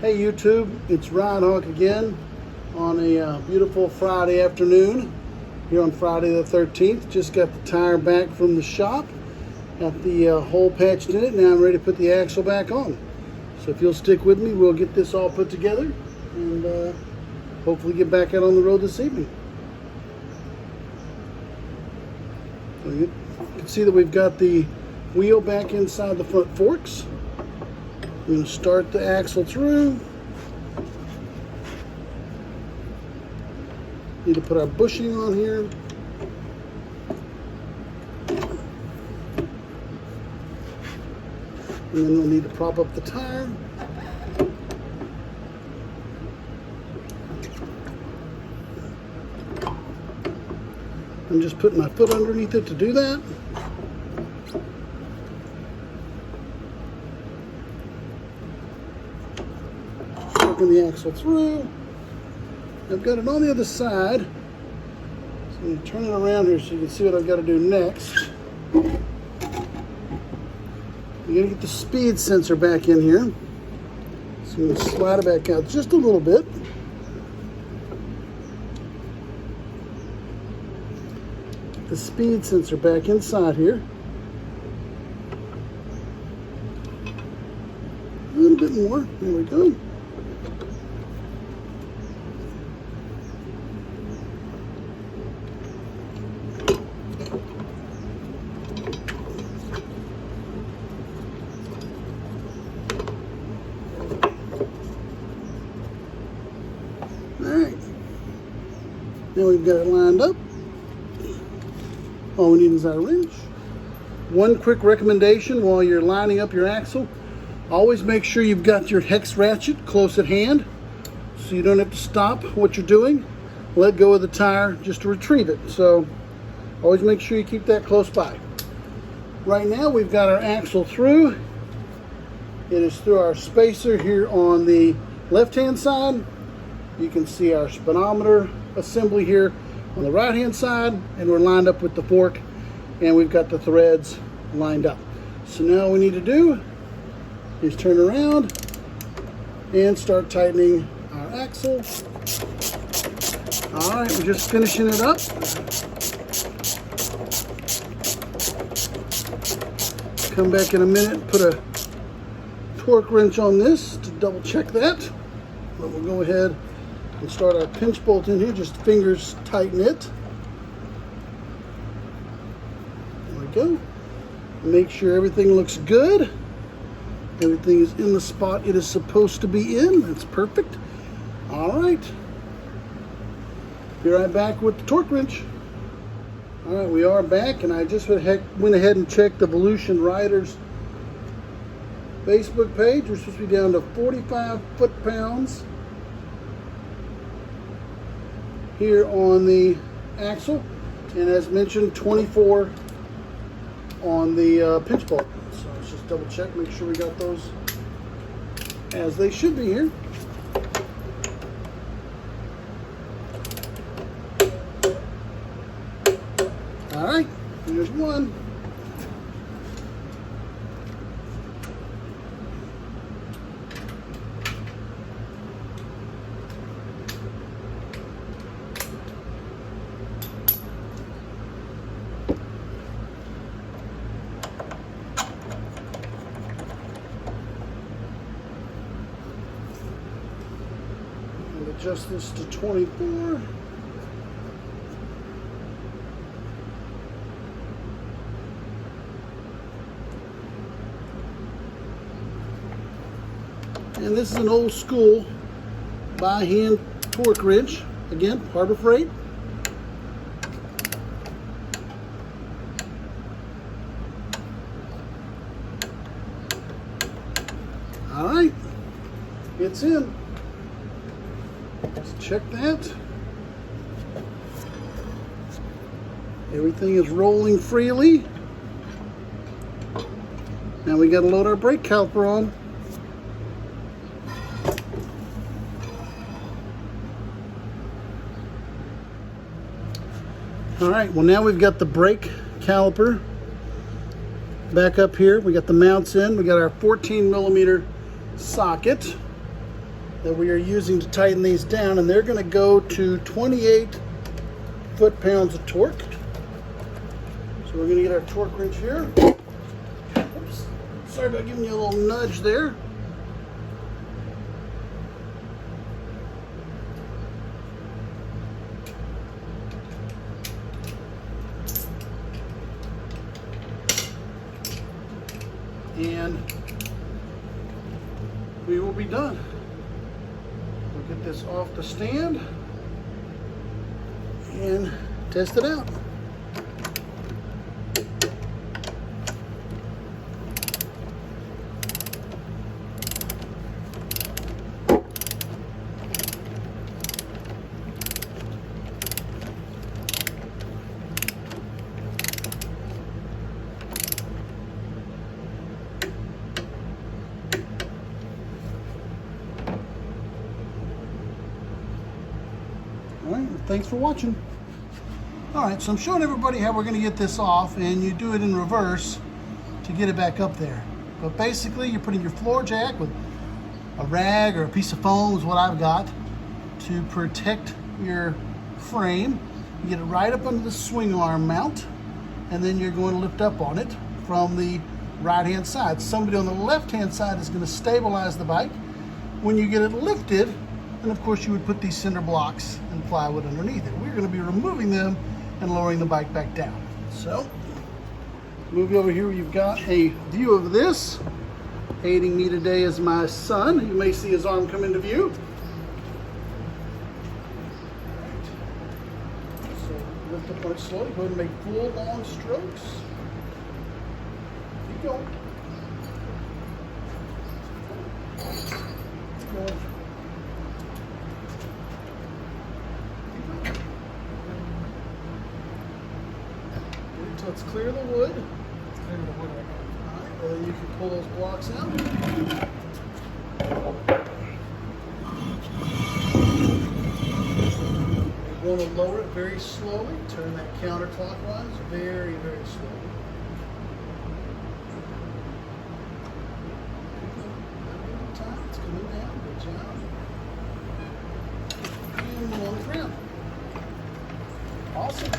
Hey YouTube, it's Ryan again on a beautiful Friday afternoon here on Friday the 13th. Just got the tire back from the shop, got the hole patched in it. Now I'm ready to put the axle back on. So if you'll stick with me, we'll get this all put together and hopefully get back out on the road this evening. So you can see that we've got the wheel back inside the front forks. We're going to start the axle through. Need to put our bushing on here. And then we'll need to prop up the tire. I'm just putting my foot underneath it to do that. The axle through. I've got it on the other side, so I'm going to turn it around here so you can see what I've got to do next. You're going to get the speed sensor back in here, so I'm going to slide it back out just a little bit. Get the speed sensor back inside here. A little bit more. There we go. Alright, now we've got it lined up. All we need is our wrench. One quick recommendation while you're lining up your axle, always make sure you've got your hex ratchet close at hand so you don't have to stop what you're doing, let go of the tire just to retrieve it. So always make sure you keep that close by. Right now we've got our axle through. It is through our spacer here on the left hand side. You can see our speedometer assembly here on the right hand side, and we're lined up with the fork, and we've got the threads lined up. So now all we need to do is turn around and start tightening our axle. All right, we're just finishing it up. Come back in a minute, put a torque wrench on this to double check that. But we'll go ahead and start our pinch bolt in here, just fingers tighten it. There we go. Make sure everything looks good. Everything is in the spot it is supposed to be in. That's perfect. All right. Be right back with the torque wrench. All right, we are back, and I just went ahead and checked the Volution Riders Facebook page. We're supposed to be down to 45 foot-pounds here on the axle, and as mentioned, 24 on the pinch bolt. So let's just double check, make sure we got those as they should be here. All right, here's one. Adjust this to 24. And this is an old school by hand torque wrench. Again, Harbor Freight. All right, it's in. Let's check that. Everything is rolling freely. Now we got to load our brake caliper on. All right, well now we've got the brake caliper back up here. We got the mounts in. We got our 14 millimeter socket. that we are using to tighten these down, and they're going to go to 28 foot-pounds of torque. So we're going to get our torque wrench here. Oops, sorry about giving you a little nudge there. And we will be done. We'll get this off the stand and test it out. All right, thanks for watching. All right, so I'm showing everybody how we're going to get this off, and you do it in reverse to get it back up there. But basically, you're putting your floor jack with a rag or a piece of foam is what I've got to protect your frame. You get it right up under the swing arm mount, and then you're going to lift up on it from the right-hand side. Somebody on the left-hand side is going to stabilize the bike. When you get it lifted, and of course you would put these cinder blocks and plywood underneath it. We're going to be removing them and lowering the bike back down. So, move over here, you've got a view of this. Aiding me today is my son. You may see his arm come into view. So, lift up on it slowly. Go ahead and make full long strokes. Keep going. Keep going. Until it's clear of the wood. It's clear of the wood right now. All right, well then you can pull those blocks out. You want to lower it very slowly. Turn that counterclockwise very, very slowly. It's coming down. Good job. And on the ground. Awesome.